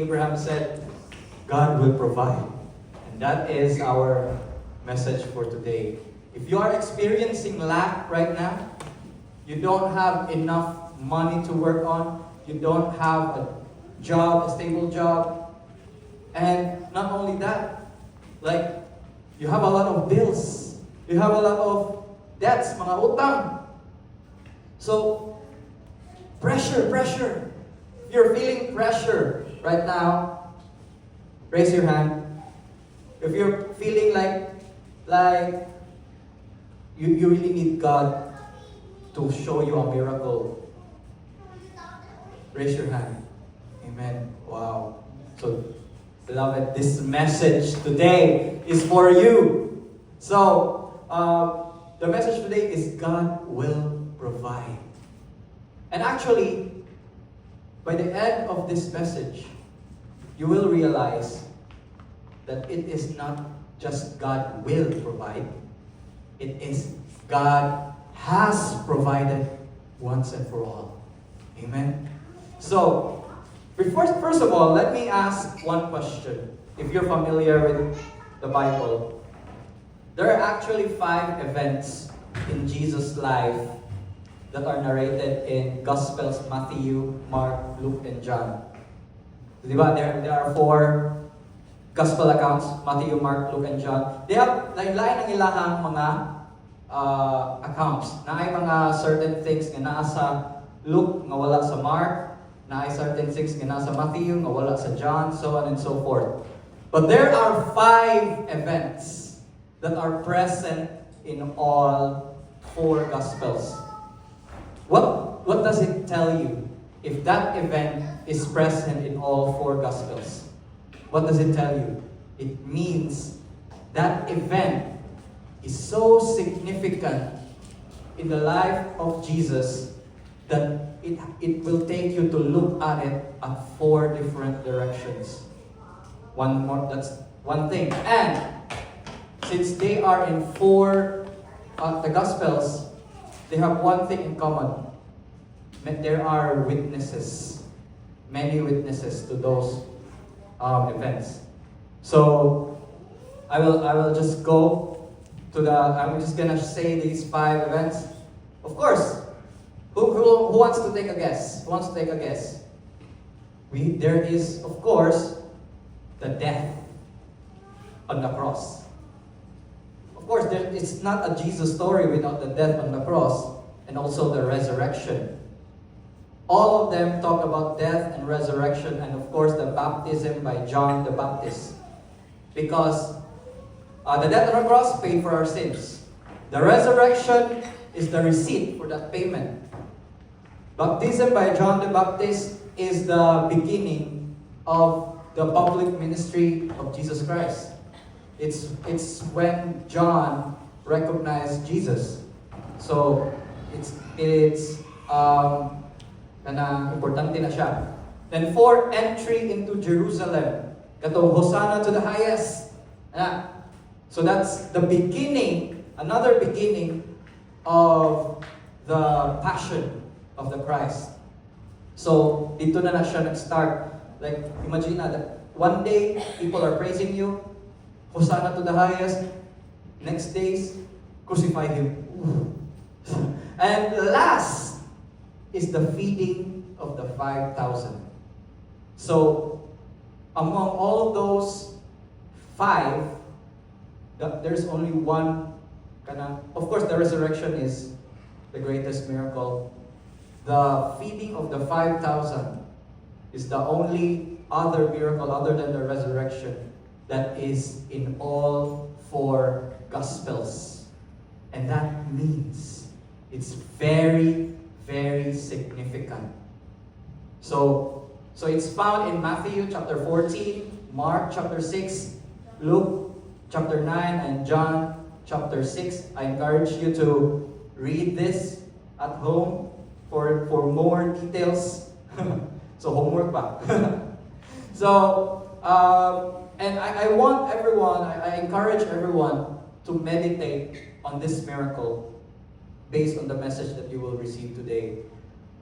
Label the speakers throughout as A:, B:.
A: Abraham said, God will provide. And that is our message for today. If you are experiencing lack right now, you don't have enough money to work on, you don't have a job, a stable job, and not only that, like, you have a lot of bills, you have a lot of debts, mga utang. So, pressure. If you're feeling pressure right now, raise your hand. If you're feeling like you really need God to show you a miracle, raise your hand. Amen. Wow. So, beloved, this message today is for you. So, the message today is God will provide. And actually, by the end of this message, you will realize that it is not just God will provide, it is God has provided once and for all. Amen? So, first of all, let me ask one question. If you're familiar with the Bible, there are actually 5 events in Jesus' life that are narrated in Gospels, Matthew, Mark, Luke, and John. Diba? There are 4 Gospel accounts, Matthew, Mark, Luke, and John. They have lain-lain ang ilahang mga accounts. Na ay mga certain things nga naa sa Luke, nga wala sa Mark, na ay certain things nga naa sa Matthew, nga wala sa John, so on and so forth. But there are 5 events that are present in all 4 Gospels. What does it tell you if that event is present in all 4 Gospels? What does it tell you? It means that event is so significant in the life of Jesus that it will take you to look at it at 4 different directions. That's one thing. And since they are in 4 the Gospels, they have one thing in common. There are witnesses, many witnesses to those events. So I will just go to I'm just gonna say these 5 events. Of course, who wants to take a guess? Who wants to take a guess? There is, of course, the death on the cross. Of course, it's not a Jesus story without the death on the cross and also the resurrection. All of them talk about death and resurrection, and of course the baptism by John the Baptist. Because the death on the cross paid for our sins. The resurrection is the receipt for that payment. Baptism by John the Baptist is the beginning of the public ministry of Jesus Christ. It's when John recognized Jesus. So it's importante na siya. Then 4, entry into Jerusalem. Katong Hosanna to the highest. So that's the beginning, another beginning of the passion of the Christ. So dito na siya nag-start. Like, imagine that one day, people are praising you, Hosanna to the highest. Next days, crucify him. And last is the feeding of the 5,000. So, among all those 5, there's only one. Of course, the resurrection is the greatest miracle. The feeding of the 5,000 is the only other miracle other than the resurrection that is in all 4 Gospels. And that means it's very, very significant. So it's found in Matthew chapter 14, Mark chapter 6, Luke chapter 9, and John chapter 6. I encourage you to read this at home for more details. So homework pa. So, and I want everyone, I encourage everyone to meditate on this miracle based on the message that you will receive today.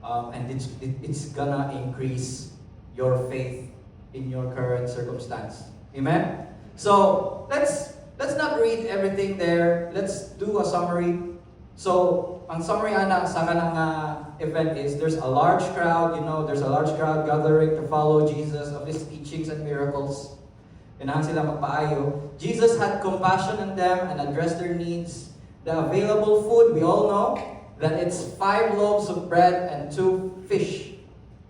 A: And it's gonna increase your faith in your current circumstance. Amen? So, let's not read everything there. Let's do a summary. So, ang summary ana sa kanang event is there's a large crowd, there's a large crowd gathering to follow Jesus of his teachings and miracles. Ganahan sila magpaayo. Jesus had compassion on them and addressed their needs. The available food, we all know that it's 5 loaves of bread and 2 fish.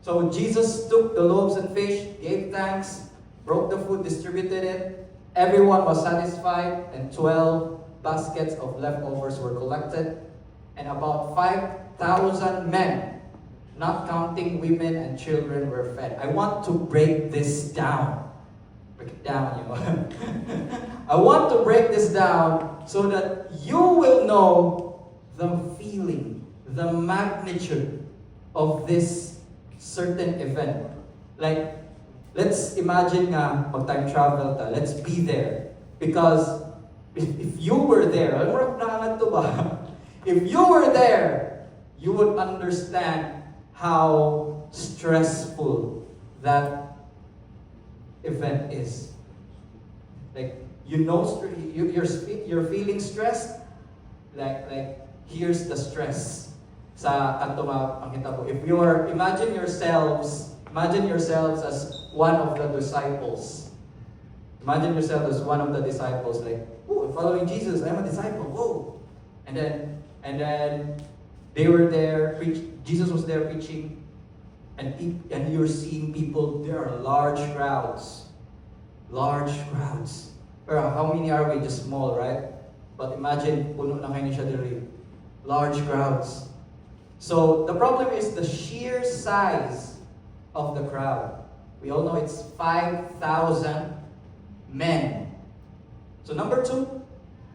A: So Jesus took the loaves and fish, gave thanks, broke the food, distributed it. Everyone was satisfied, and 12 baskets of leftovers were collected. And about 5,000 men, not counting women and children, were fed. I want to break this down. Break it down, I want to break this down so that you will know the feeling, the magnitude of this certain event. Like, let's imagine nga mag-time travel ta. Let's be there. Because if you were there, alam mo na to ba? If you were there, you would understand how stressful that event is. Like, you're feeling stressed. Like here's the stress. Sa kanto makita po. Imagine yourselves as one of the disciples. Imagine yourself as one of the disciples, like, oh, following Jesus, I'm a disciple. Whoa. And then they were there, Jesus was there preaching, and you're seeing people, there are large crowds. Pero how many are we? Just small, right? But imagine, puno na kayo ni siya diri. Large crowds. So the problem is the sheer size of the crowd. We all know it's 5,000 men. So number 2,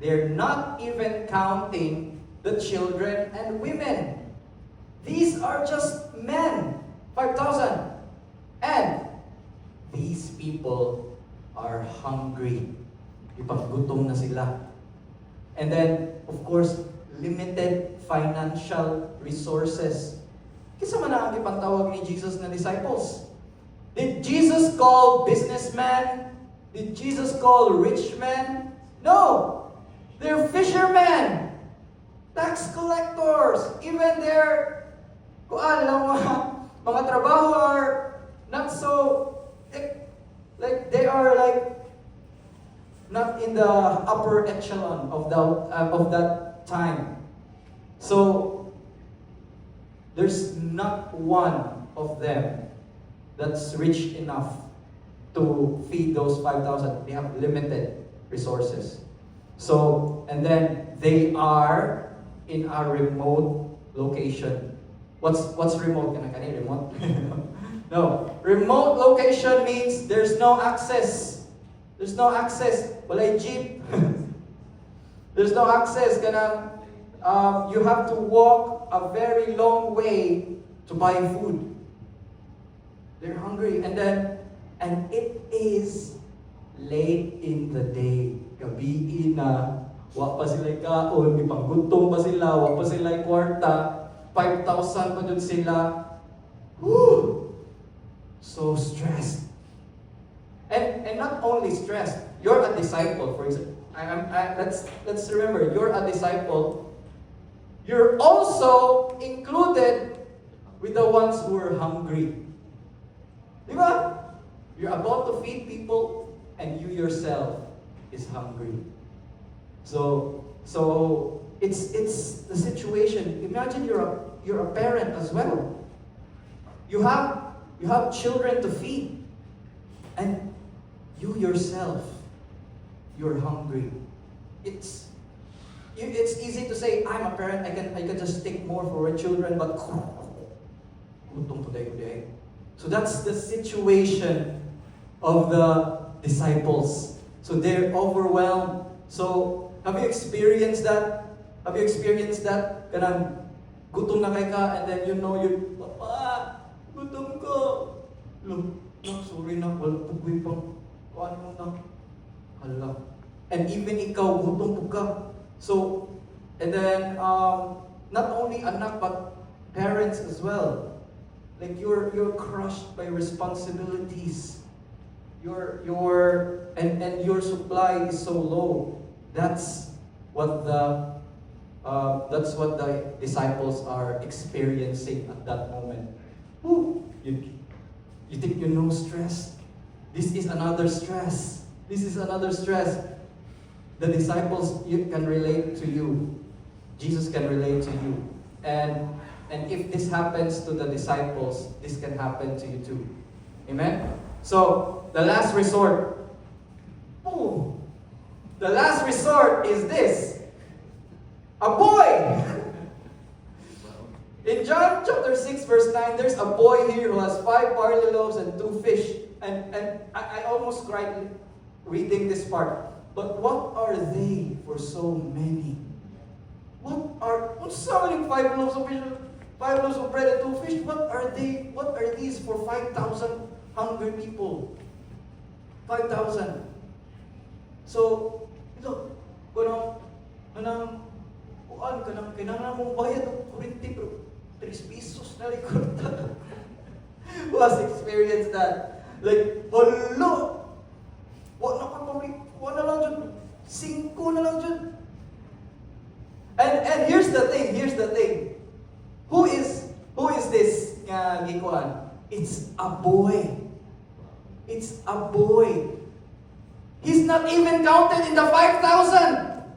A: they're not even counting the children and women. These are just men. 5,000. And these people are hungry. Ipaggutom na sila. And then, of course, limited financial resources. Kisa man ang ipantawag ni Jesus na disciples? Did Jesus call businessmen? Did Jesus call rich men? No! They're fishermen! Tax collectors! Even their mga trabaho are not so, like they are like not in the upper echelon of that time. So there's not one of them that's rich enough to feed those 5,000. They have limited resources. So, and then they are in a remote location. What's remote? Can I remote? No. Remote location means there's no access. There's no access. Walay jeep. There's no access. You have to walk a very long way to buy food. They're hungry. And it is late in the day. Gabi na. Wa pa sila kaon. Ipanggutom pa sila. Wa pa sila kwarta. 5,000 pa dun sila. Whew! So stressed. And not only stressed. You're a disciple, for example. Let's remember, you're a disciple. You're also included with the ones who are hungry. Diba? You're about to feed people, and you yourself is hungry. So it's the situation. Imagine you're a parent as well. You have children to feed, and you yourself, you're hungry. It's easy to say, I'm a parent, I can just take more for my children, but so that's the situation of the disciples. So they're overwhelmed. So have you experienced that? Kanang gutom na kay ka, and then you Papa, gutom ko. Look, sorry na, wala pugoy pang paano na. Hala. And even ikaw, gutom ka. So, and then, not only anak, but parents as well. Like you're crushed by responsibilities. your supply is so low. That's what the disciples are experiencing at that moment. Whew, you think you know stress? This is another stress. This is another stress. The disciples can relate to you. Jesus can relate to you. And if this happens to the disciples, this can happen to you too. Amen? So, the last resort. Ooh, the last resort is this. A boy! In John chapter 6 verse 9, there's a boy here who has 5 barley loaves and 2 fish. And I almost cried reading this part. But what are they for so many? What's so many 5 loaves of fish, 5 loaves of bread and 2 fish? What are these for 5,000 hungry people? 5,000. So, ito, kailangan mong bayad ng 20 pero 3 pesos na likod. Who has experienced that? Like, hello! Wala lang dyan. 5 na lang dyan. And here's the thing. Who is this gikuan? It's a boy. It's a boy. He's not even counted in the 5,000.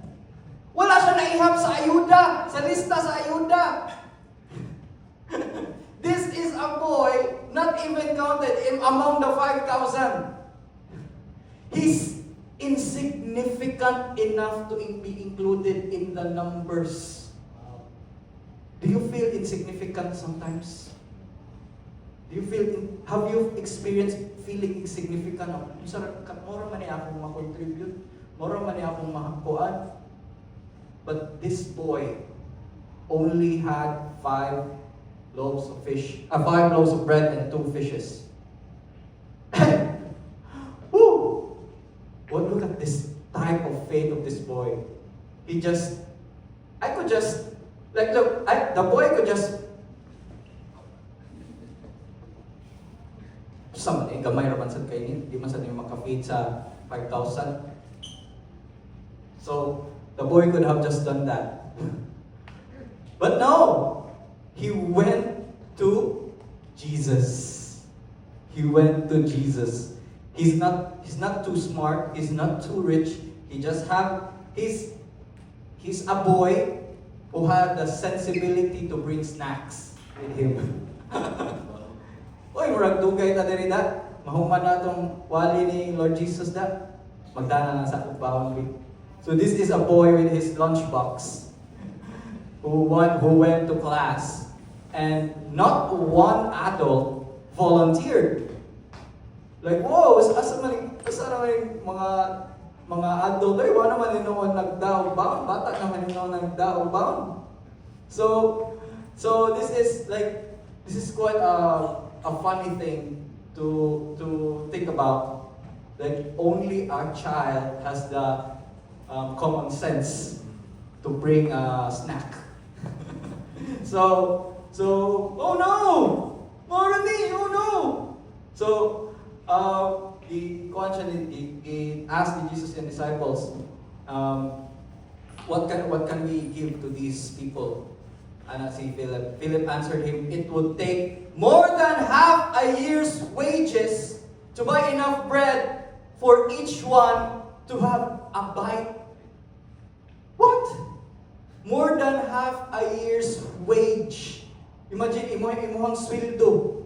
A: Wala siya naihap sa ayuda, sa lista sa ayuda. This is a boy not even counted among the 5,000. He's insignificant enough to be included in the numbers. Do you feel insignificant sometimes? Have you experienced feeling insignificant? Mora man akong ma-contribute, mora man akong mahakuan. But this boy only had 5 loaves of bread and 2 fishes. Woo! Well, look at this type of faith of this boy. The boy could just gamay raman sad kainin, di man sad yung makafeed sa 5,000. So, the boy could have just done that. But no! He went to Jesus. He went to Jesus. He's not too smart, he's not too rich. He's a boy who had the sensibility to bring snacks with him. Oy, murag dugay ta diri da. Mahuman na tong wali ni Lord Jesus da. Magdana na sa baon week. So this is a boy with his lunchbox who went to class, and not one adult volunteered. Like, whoa, asa naman mga adult ay wala naman inoon nagdaog baon, bata naman inoon nagdaog baon. So this is quite a funny thing to think about. Like, only our child has the common sense to bring a snack. So oh no, Morani, oh no. So he asked the Jesus and disciples, what can we give to these people? And si Philip answered him, it would take more than half a year's wages to buy enough bread for each one to have a bite. What? More than half a year's wage. Imagine, imuhang sweldo,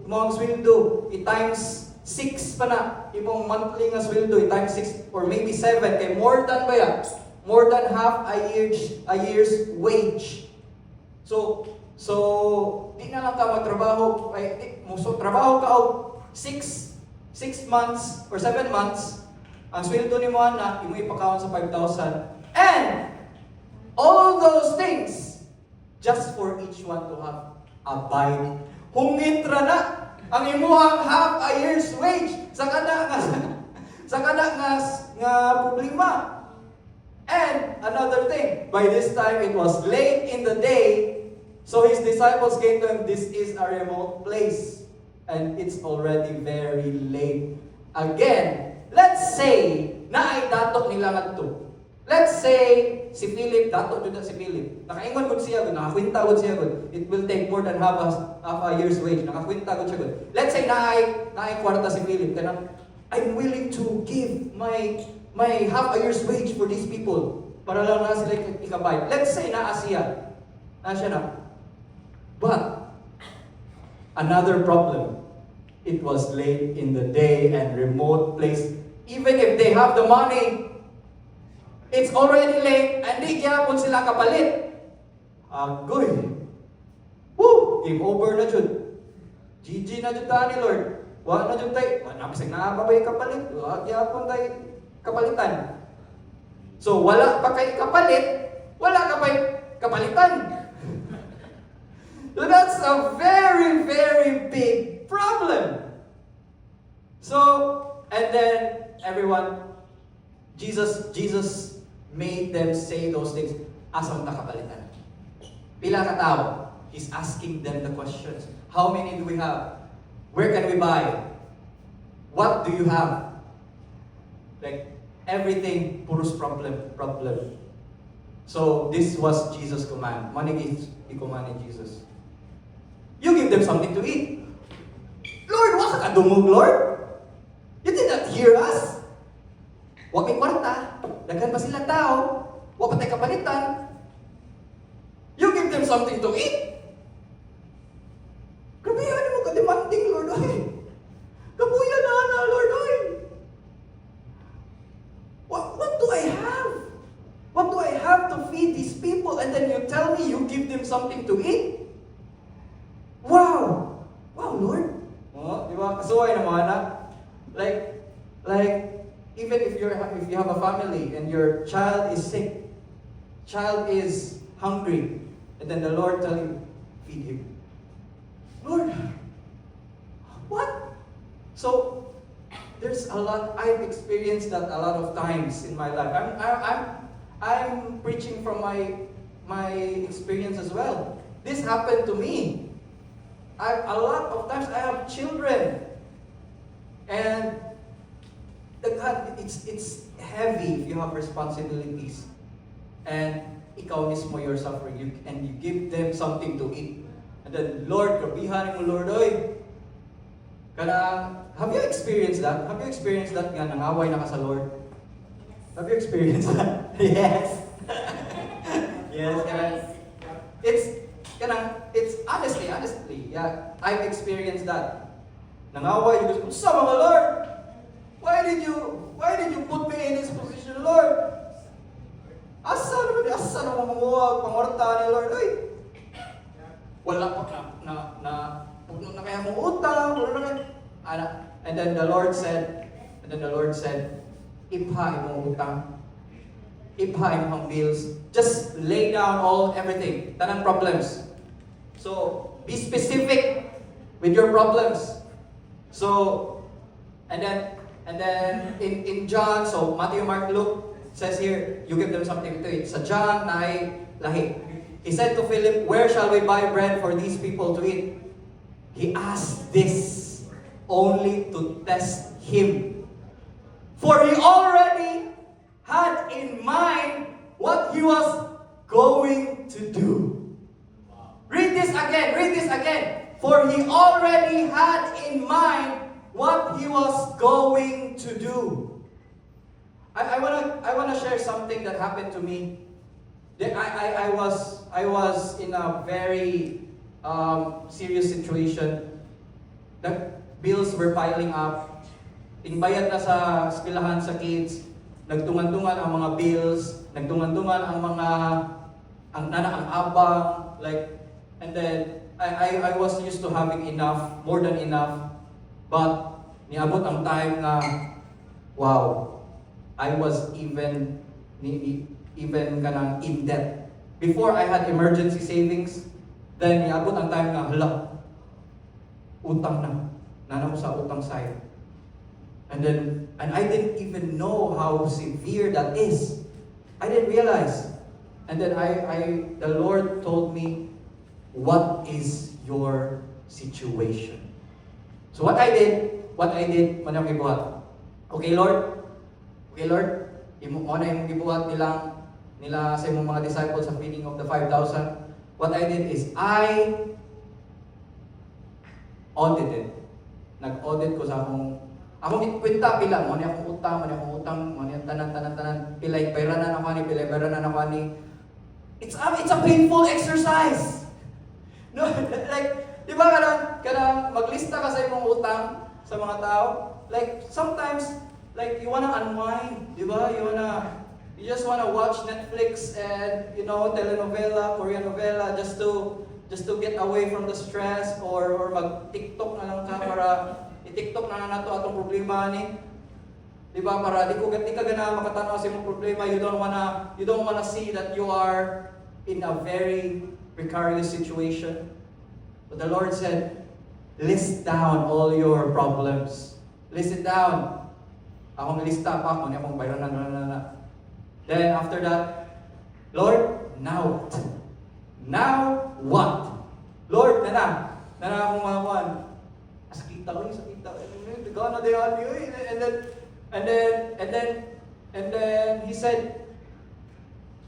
A: i-times 6 pa na. Imong monthly nga sweldo, i-times 6 or maybe 7. Kay more than ba yan? More than half a year's wage. So di na lang ka magtrabaho, trabaho ka og 6 months or 7 months, ang sweldo ni mo na, imo ipakawon sa 5,000. And all those things just for each one to have a bite. Hungitra na ang imuhang half a year's wage sa kada nga problema. And another thing, by this time it was late in the day, so his disciples came to him. This is a remote place and it's already very late. again, let's say na ay datok nila ngadto. Let's say si Philip, datok jud na si Philip. Nakaingon gud siya gud, nakakwinta gud siya gud. It will take more than half a year's wage. Nakakwinta gud siya gud. Let's say na ay kwarta si Philip kanang I'm willing to give my half a year's wage for these people para lang na sila ikabay. Let's say na siya. Na siya na. But another problem. It was late in the day and remote place. Even if they have the money, it's already late, and di gyapon sila kapalit. Agoy. Woo! Game over na jud. GG na jud ta ni Lord. Wa na jud tay, wa na bisag naa pa bay kapalit. Wa gyapon tay kapalitan. So wala pa kay kapalit, wala ka pay kapalitan. So that's a very, very big problem. So, and then everyone, Jesus made them say those things. Asa mo nakapalitan? Pila ka tao? He's asking them the questions. How many do we have? Where can we buy? What do you have? Like, everything, puros problem. So, this was Jesus' command. Manig i-command ni Jesus. You give them something to eat. Lord, waka ka dumog, Lord? You did not hear us. Huwag may kwarta. Daghan pa sila tao. Huwag pa tayo kapalitan. You give them something to eat. Grabe, ano mo ka-demanding, Lord? Ay, kabuya na, Lord. Ay. What do I have? What do I have to feed these people? And then you tell me you give them something to eat? Wow, Lord. Oh, di ba? Kasuway naman na. Like, even if you have a family and your child is sick, child is hungry, and then the Lord tell you, feed him. Lord, what? So there's a lot. I've experienced that a lot of times in my life. I'm preaching from my experience as well. This happened to me. A lot of times I have children, and it's heavy if you have responsibilities, and ikaw mismo you're suffering, and you give them something to eat, and then Lord, grabihan mo Lord, oy. Have you experienced that? Have you experienced that nga nangaway na ka sa Lord? Have you experienced that? Yes. Yes. It's honestly, yeah, I've experienced that. Nangaway, you go, sa mga Lord, why did you put me in this position, Lord? Asa naman mamuwag, pangorta ni Lord, ay. Wala pa puno na kaya mong utang, and then the Lord said, ipha imong utang, ipha imong bills, just lay down everything, tanang problems. So, be specific with your problems. So, and then in John, so Matthew, Mark, Luke says here, you give them something to eat. Sa John, naay lahi. He said to Philip, where shall we buy bread for these people to eat? He asked this only to test him. For he already had in mind what he was going to do. Read this again. For he already had in mind what he was going to do. I wanna share something that happened to me. I was in a very serious situation. The bills were piling up. Tingbayad na sa eskwelahan sa kids. Nagtungan-tungan ang mga bills. Nagtungan-tungan ang abang, like. And then, I was used to having enough, more than enough. But, niabot ang time na, wow, I was even kanang in debt. Before, I had emergency savings. Then, niabot ang time na, hala, utang na. Nana ko sa utang side. And I didn't even know how severe that is. I didn't realize. And then the Lord told me, what is your situation? So what I did, manang ibuhat. Okay, Lord? Okay, Lord? Imo na imong gibuhat nila sa imong mga disciples sa feeding of the 5,000. What I did is I audited. Nag-audit ko sa akong kwenta pila mo ni akong utang, mo ni tanan pilay pera na ako ni. It's a painful exercise. No, like di ba kanang maglista ka sa imong utang sa mga tao? Like sometimes like you wanna unwind, di ba? You just wanna watch Netflix and telenovela, Korean novela just to get away from the stress or mag-TikTok na lang ka para i-TikTok na nato atong problema ni. Di ba? Para di ka gana makatanaw sa imong problema, you don't wanna see that you are in a very precarious situation. But the Lord said, list down all your problems. List it down. Akong lista pa kung akong bayaran na. Then after that, Lord, now what? Now what? Lord, na akong makuhan. Sakita ko. Gana din ako. And then he said,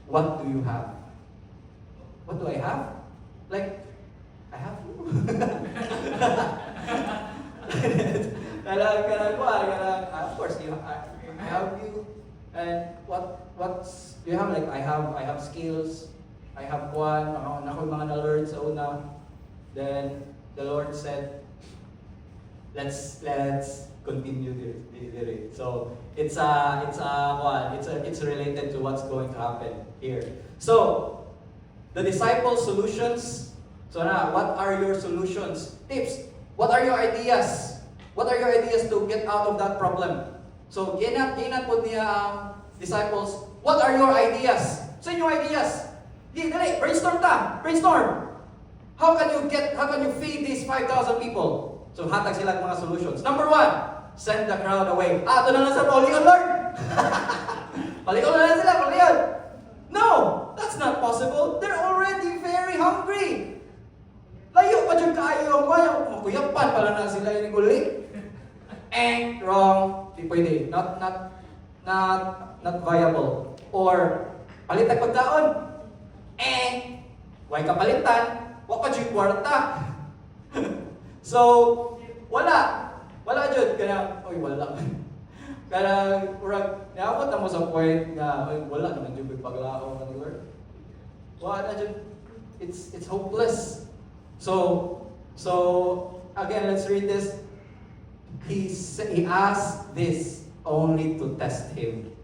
A: what do you have? What do I have? Like, I have you. Of course, I have you. And what do you have? Like, I have skills. I have one. Ako yung mga na-learn sa una. Then the Lord said, let's continue the So it's related to what's going to happen here. So the disciples' solutions. So now, what are your solutions? Tips. What are your ideas? What are your ideas to get out of that problem? So ginat po niya ang disciples. What are your ideas? So your ideas. Dali, brainstorm. How can you feed these 5,000 people? So hatag sila ng mga solutions. Number 1, send the crowd away. Ito na lang sa Paulion, Lord. Palion na lang sila, palion. No, that's not possible. They're already very hungry. Layo pa dyan kayo. Makuyapan pala na sila yung uli. Wrong. Di pwede. Not viable. Or, palitag pagkaon. Why ka palitan? Wa pa dyan kwarta. So, wala dyan. Wala. Naabot na mo sa point na, wala naman dyan may paglao. Wala dyan. It's hopeless. So again, let's read this. He asked this only to test him.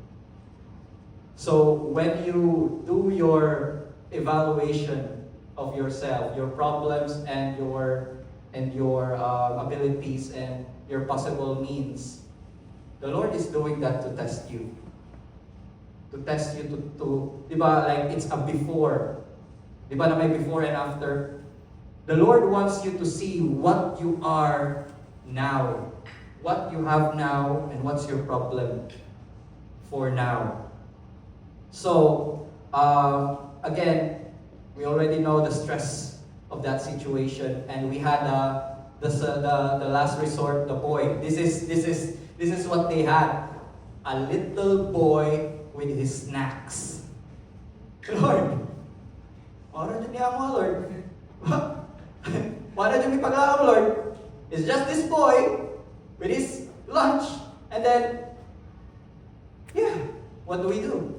A: So when you do your evaluation of yourself, your problems and your abilities and your possible means, the Lord is doing that to test you. To test you to diba, like it's a before. Diba na may before and after? The Lord wants you to see what you are now. What you have now and what's your problem for now. So, again, we already know the stress of that situation, and we had the last resort, the boy. This is what they had: a little boy with his snacks. Lord, wala dyan niya mo, Lord. Wala dyan may paglaom, Lord. It's just this boy with his lunch, and then, what do we do?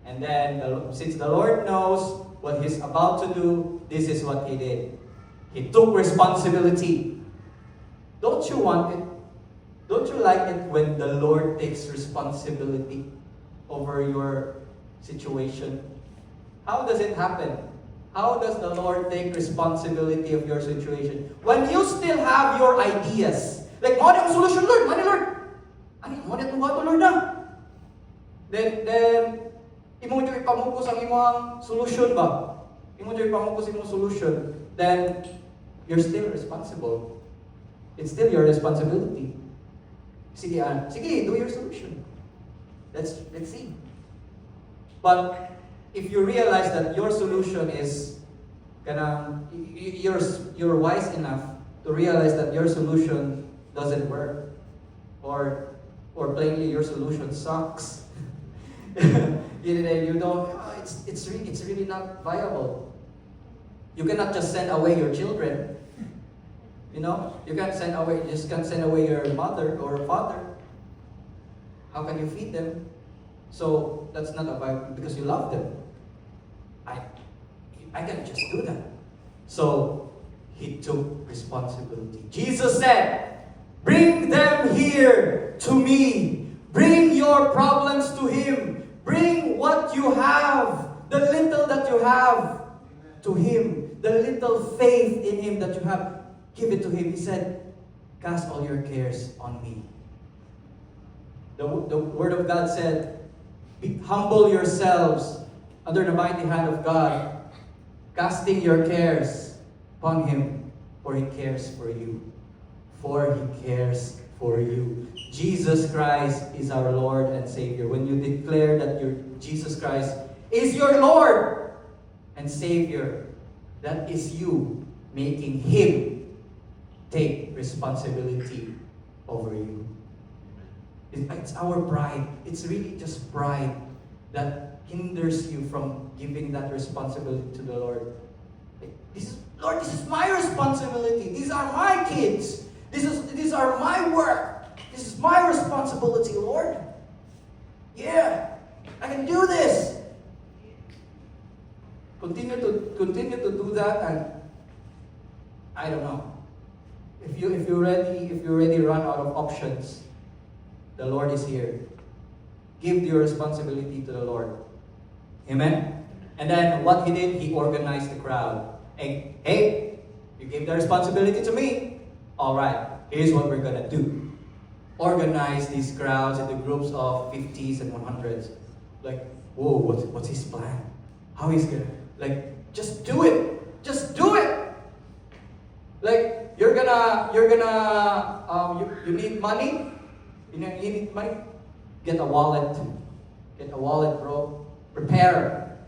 A: And then, since the Lord knows what He's about to do, this is what He did. He took responsibility. Don't you want it? Don't you like it when the Lord takes responsibility over your situation? How does it happen? How does the Lord take responsibility of your situation? When you still have your ideas. Like, mo na solution, Lord. Money, Lord. Mo na itong gato, Lord na. Then, imo nyo ipamukos ang imong solution ba? Imo nyo ipamukos imong solution. Then, you're still responsible. It's still your responsibility. Sige, do your solution. Let's see. But, if you realize that your solution is you're wise enough to realize that your solution doesn't work, or or plainly your solution sucks. You don't. It's really not viable. You cannot just send away your children. You can't send away. You just can't send away your mother or father. How can you feed them? So that's not a viable because you love them. I can't just do that. So he took responsibility. Jesus said, "Bring them here to me. Bring your problems to him. Bring what you have, the little that you have, to him. The little faith in him that you have, give it to him." He said, "Cast all your cares on me." The Word of God said, "Humble yourselves under the mighty hand of God, casting your cares upon him, for he cares for you." For he cares for you. Jesus Christ is our Lord and Savior. When you declare that Jesus Christ is your Lord and Savior, that is you making him take responsibility over you. It's our pride. It's really just pride that hinders you from giving that responsibility to the Lord. Lord, this is my responsibility. These are my kids. These are my work. This is my responsibility, Lord. Yeah, I can do this. Continue to do that, and I don't know. If you already run out of options, the Lord is here. Give your responsibility to the Lord. Amen? And then what he did, he organized the crowd. Hey, you gave the responsibility to me. All right, here's what we're going to do. Organize these crowds into groups of 50s and 100s. Like, whoa, what's his plan? How he's going to, just do it. Just do it. Like, you need money? You need money? Get a wallet. Get a wallet, bro. Prepare.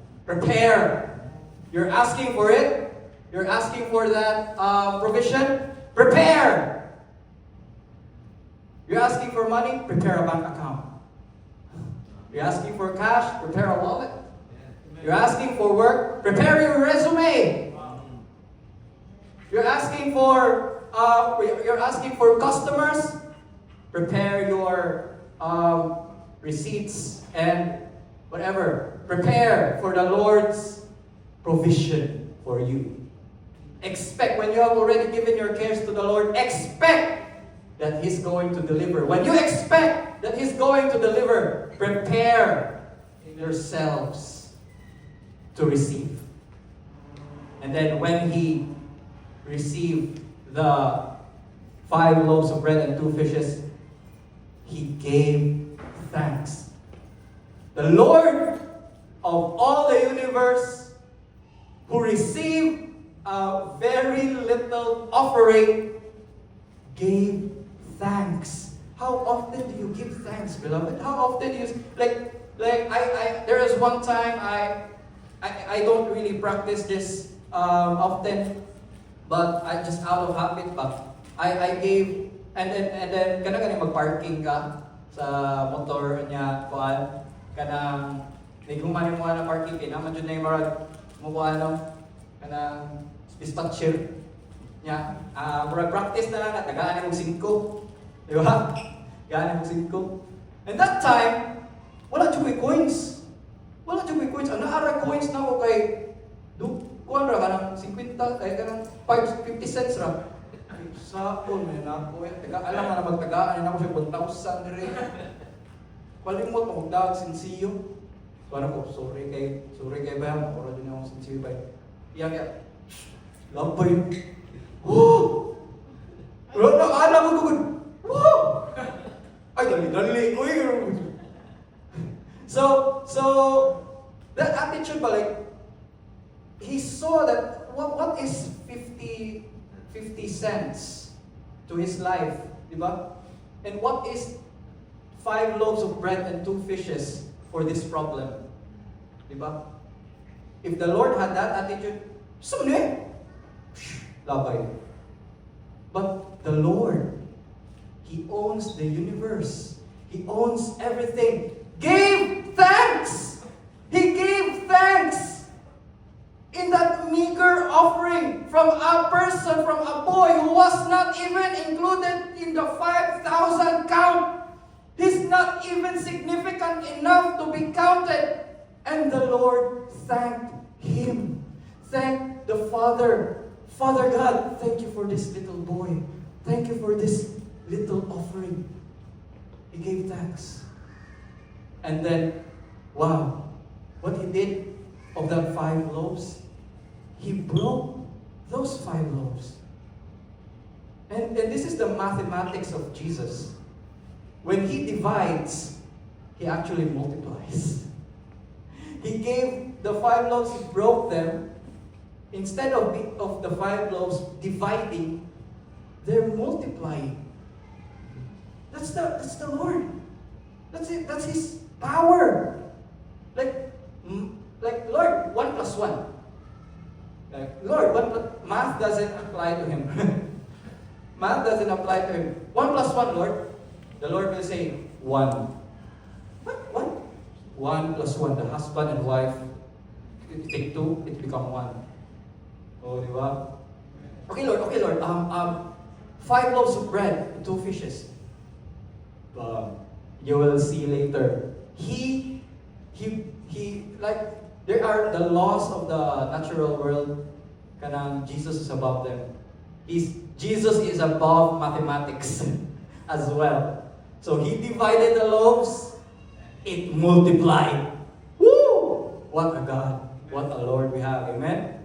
A: You're asking for it? You're asking for that provision? Prepare. You're asking for money? Prepare a bank account. You're asking for cash? Prepare a wallet. You're asking for work? Prepare your resume. You're asking for customers? Prepare your receipts and whatever. Prepare for the Lord's provision for you. Expect, when you have already given your cares to the Lord, expect that He's going to deliver. When you expect that He's going to deliver, prepare yourselves to receive. And then when He received the 5 loaves of bread and 2 fishes, He gave thanks. The Lord of all the universe, who received a very little offering, gave thanks. How often do you give thanks, beloved? How often do you there is one time I don't really practice this often, but I just out of habit. But I gave, and then kanang magparking ka sa motor niya kuan kanang niguman mo na parking naman jud na yung marag mo ano kanang dispatcher niya practice na lang at tagaan mo 5, di ba? Tagaan mo 5. And that time wala jud may coins. Ang naara coins na ko kay kuan ra kanang 50 ay kanang 50 cents ra. Sakon na ako alam na magtagaan na ako sa 1,000 dire. Palimot mo magdaag sinsiyo. Kuan ko sorry kay ba mo ora din ako sinsiyo ba. Iya lampay. Woo! Wala alam mo gud. Woo! Ay dali. So that attitude ba he saw that what is 50 cents to his life, di ba? And what is 5 loaves of bread and 2 fishes for this problem, di ba? If the Lord had that attitude, sumne, labay. But the Lord, He owns the universe. He owns everything. Gave thanks. He gave thanks in that meager offering from a person, from a boy who was not even included in the 5,000 count. He's not even significant enough to be counted. And the Lord thanked him. Thank the Father. Father God, thank you for this little boy. Thank you for this little offering. He gave thanks. And then, wow, what he did of that 5 loaves, he broke those 5 loaves. And this is the mathematics of Jesus. When he divides, he actually multiplies. He gave the 5 loaves, he broke them. Instead of the 5 loaves dividing, they're multiplying. That's the Lord. That's it. That's His power. Like Lord, 1 plus 1. Like Lord, math doesn't apply to him. Math doesn't apply to him. 1 plus 1, Lord. The Lord will say 1. What? 1? 1 plus 1. The husband and wife, you take 2, it become 1. Oh, di ba? Okay, Lord. 5 loaves of bread, 2 fishes. You will see later. He like, there are the laws of the natural world. Kanang Jesus is above them. Jesus is above mathematics as well. So he divided the loaves, it multiplied. Woo! What a God, what a Lord we have. Amen?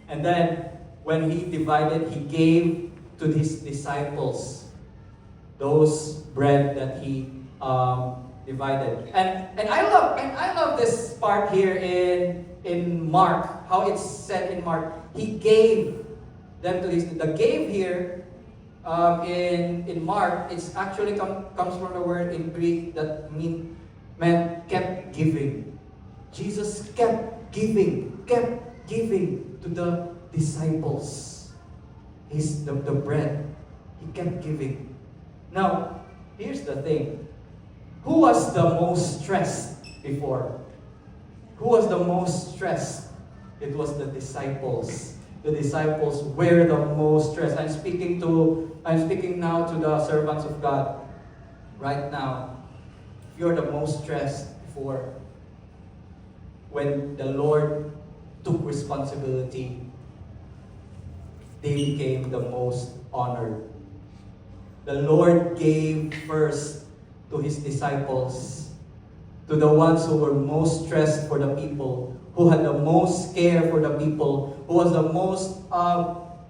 A: And then when he divided, he gave to his disciples those bread that he divided. And I love this part here in Mark, how it's said in Mark. He gave them to his. The gave here in Mark, it's actually comes from the word in Greek that meant kept giving. Jesus kept giving to the disciples. The bread. He kept giving. Now, here's the thing. Who was the most stressed before? Who was the most stressed? It was the disciples. The disciples were the most stressed. I'm speaking now to the servants of God. Right now, if you're the most stressed before, when the Lord took responsibility, they became the most honored. The Lord gave first to His disciples, to the ones who were most stressed for the people, who had the most care for the people, who was the most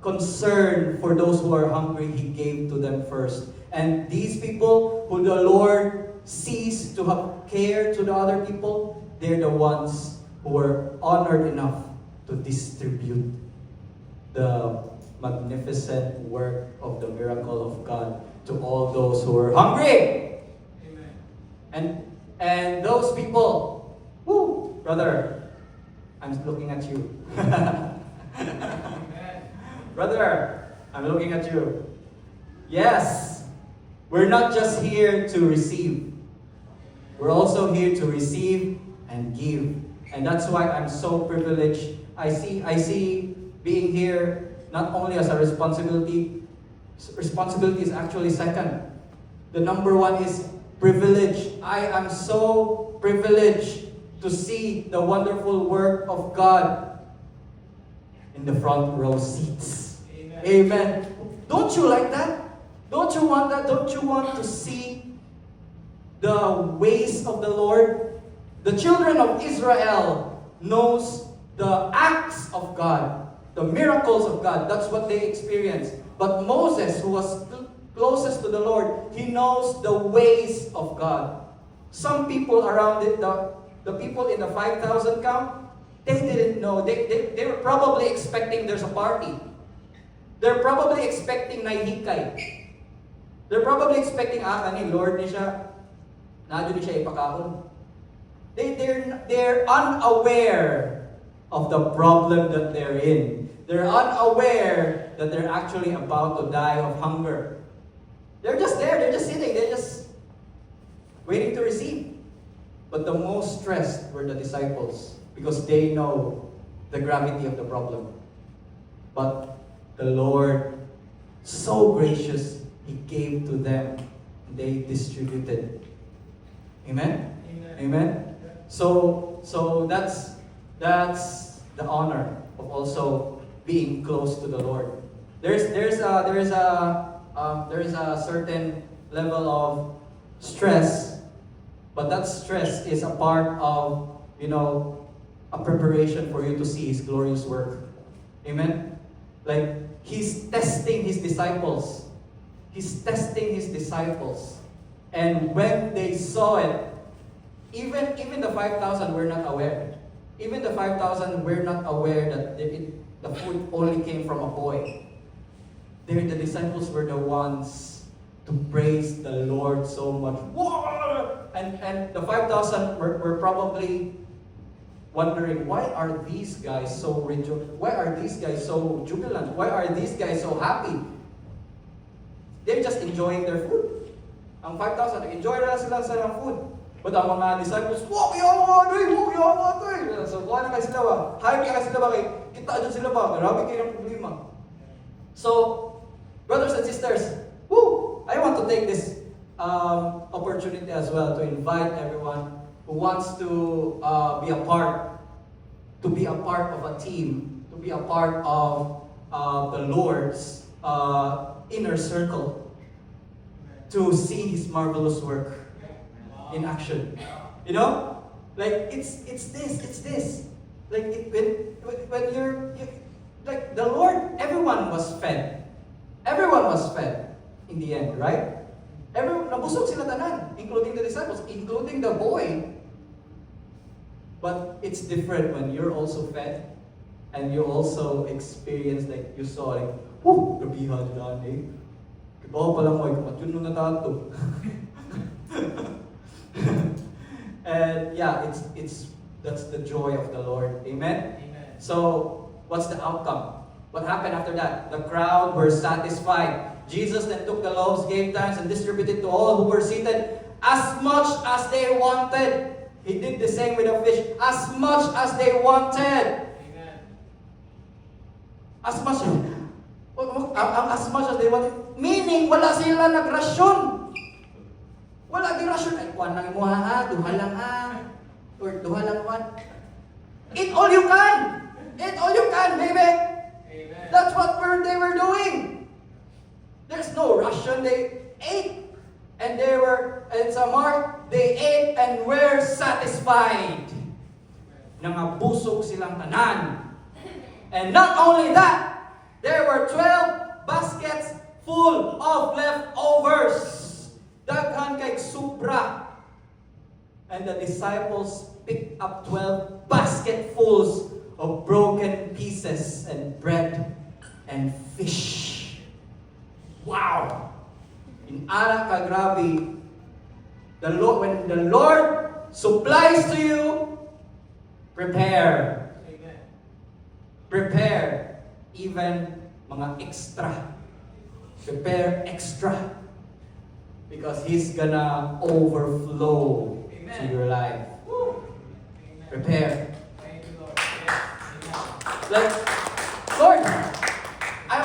A: concern for those who are hungry. He gave to them first. And these people who the Lord sees to have care to the other people, they're the ones who were honored enough to distribute the magnificent work of the miracle of God to all those who were hungry. Amen. And those people, woo, brother, I'm looking at you. Brother, I'm looking at you. Yes, we're not just here to receive. We're also here to receive and give. And that's why I'm so privileged. I see being here not only as a responsibility is actually second. The number 1 is privilege. I am so privileged to see the wonderful work of God in the front row seats. Amen. Amen. Don't you like that? Don't you want that? Don't you want to see the ways of the Lord? The children of Israel knows the acts of God, the miracles of God. That's what they experienced. But Moses, who was closest to the Lord, he knows the ways of God. Some people around it, the people in the 5,000 camp, they didn't know. They were probably expecting there's a party. They're probably expecting naihikay. They're probably expecting, kani Lord ni siya, nadyo ni siya ipakaon. They're unaware of the problem that they're in. They're unaware that they're actually about to die of hunger. They're just there. They're just sitting. waiting to receive. But the most stressed were the disciples because they know the gravity of the problem. But the Lord, so gracious, He gave to them. They distributed. Amen? Amen? So that's the honor of also being close to the Lord. There is a certain level of stress, but that stress is a part of, a preparation for you to see His glorious work. Amen? Like, He's testing His disciples. He's testing His disciples. And when they saw it, even the 5,000 were not aware. Even the 5,000 were not aware that the food only came from a boy. The disciples were the ones to praise the Lord so much. Whoa! And the 5,000 were probably wondering, why are these guys so why are these guys so jubilant? Why are these guys so happy? They're just enjoying their food. Ang 5,000, enjoy na sila sa food. But ang mga disciples, wow, yawa ito. So, kuha na kayo sila ba? Hype na kayo sila ba? Kita dyan sila ba? Marami kayo ng problema. So, brothers and sisters, I want to take this opportunity as well to invite everyone who wants to be a part of a team, to be a part of the Lord's inner circle, to see His marvelous work in action. Like it's this. Like when you're like the Lord, everyone was fed. Everyone was fed in the end, right? Nabusog sila tanan, including the disciples, including the boy. But it's different when you're also fed and you also experience, like you saw, like, gabihan dyan eh. Kibaw pa lang mo, ikamatun nung natato. And yeah, that's the joy of the Lord. Amen? Amen. So, what's the outcome? What happened after that? The crowd were satisfied. Jesus then took the loaves, gave thanks, and distributed to all who were seated as much as they wanted. He did the same with the fish. As much as they wanted. Amen. As much as they wanted. Meaning, wala sila nagrasyon. Wala di rasyon. Ay, kuwan lang mo ha, duha lang ha. Or duha lang kuwan. Eat all you can. Eat all you can, baby. Amen. That's what they were doing. There's no ration. They ate. And it's a mark, they ate and were satisfied. Nangabusog silang tanan. And not only that, there were 12 baskets full of leftovers. Daghan kay supra. And the disciples picked up 12 basketfuls of broken pieces and bread and fish. Wow! In anak ka grabe, when the Lord supplies to you, prepare. Amen. Prepare even mga extra. Prepare extra. Because He's gonna overflow to your life. Prepare. Like, Lord, I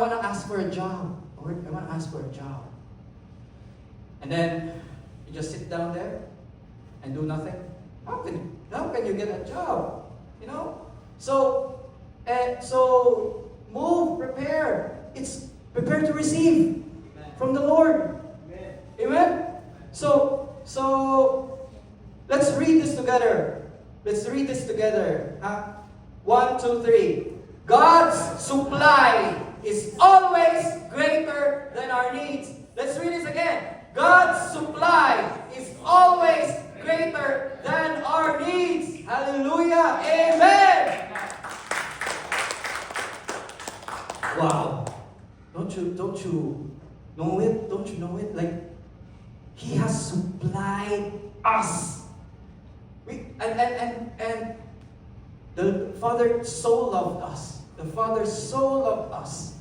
A: wanna ask for a job. Lord, I want to ask for a job. And then you just sit down there and do nothing. How can you get a job? So move, prepare. It's prepare to receive from the Lord. Amen. So let's read this together. Let's read this together. 1, 2, 3. God's supply is always greater than our needs. Let's read this again. God's supply is always greater than our needs. Hallelujah. Amen. Wow. Don't you know it? Don't you know it? Like, He has supplied us. And the Father so loved us. The Father so loved us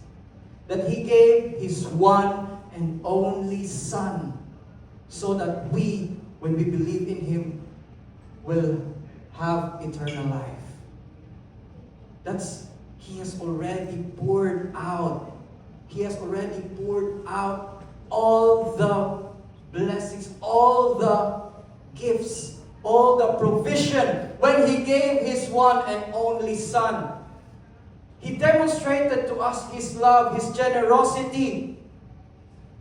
A: that He gave His one and only Son so that we, when we believe in Him, will have eternal life. He has already poured out. He has already poured out all the blessings, all the gifts, all the provision when He gave His one and only Son. He demonstrated to us His love, His generosity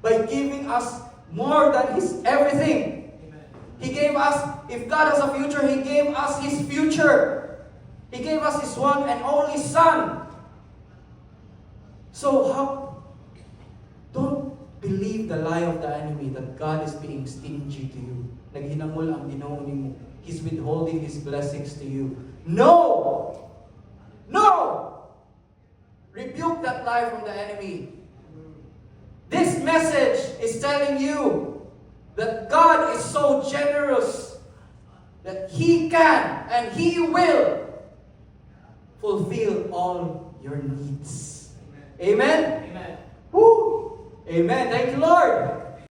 A: by giving us more than His everything. Amen. He gave us, if God has a future, He gave us His future. He gave us His one and only Son. So don't believe the lie of the enemy that God is being stingy to you. Naghinangol ang Ginoo nimo. He's withholding His blessings to you. No! No! Rebuke that lie from the enemy. This message is telling you that God is so generous that He can and He will fulfill all your needs. Amen? Amen. Woo! Amen. Thank you, Lord.